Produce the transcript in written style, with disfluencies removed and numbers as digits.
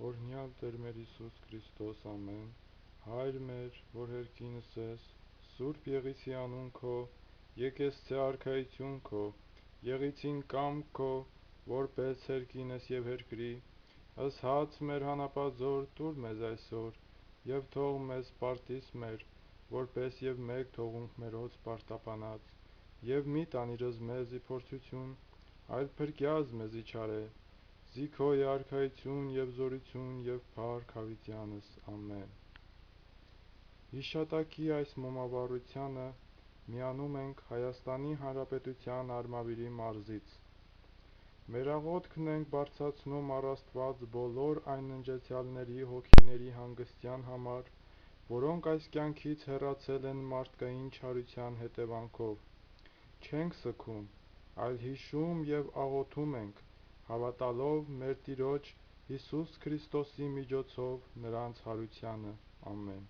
Օրհնյալ Տեր մեր Հիսուս Քրիստոս, ամեն։ Հայր մեր, որ հերքինս ես, Սուրբ եղիսի անուն քո, եկեսցե արքայություն քո, եղիցին կամք քո, որպես հերքինս և հերկրի, ըս հաց մեր հանապազոր տուր մեզ այսօր, և թող մեզ պարտիս մեր, որպես և մեկ թողունք մերոց պարտապանած, և մի տանիրս մեզ ի փորձություն, այլ փրկյազ մեզի չարե, զի քո է արքայություն և զորություն և փառք հավիտյանս, ամեն։ Հիշատակի այս մոմավառությանը միանում ենք Հայաստանի Հանրապետության Արմավիրի մարզից։ Մեր աղոթքն ենք բարձրացնում առ Աստված բոլոր այն ննջեցյալների հոգիների հանգստյան համար, որոնք այս կյանքից հեռացել են մարդկային չարության հետևանքով։ Չենք սգում, այլ հիշում և աղոթում ենք, հավատալով մեր Տիրոջ Հիսուս Քրիստոսի միջոցով նրանց հարությանը, ամեն։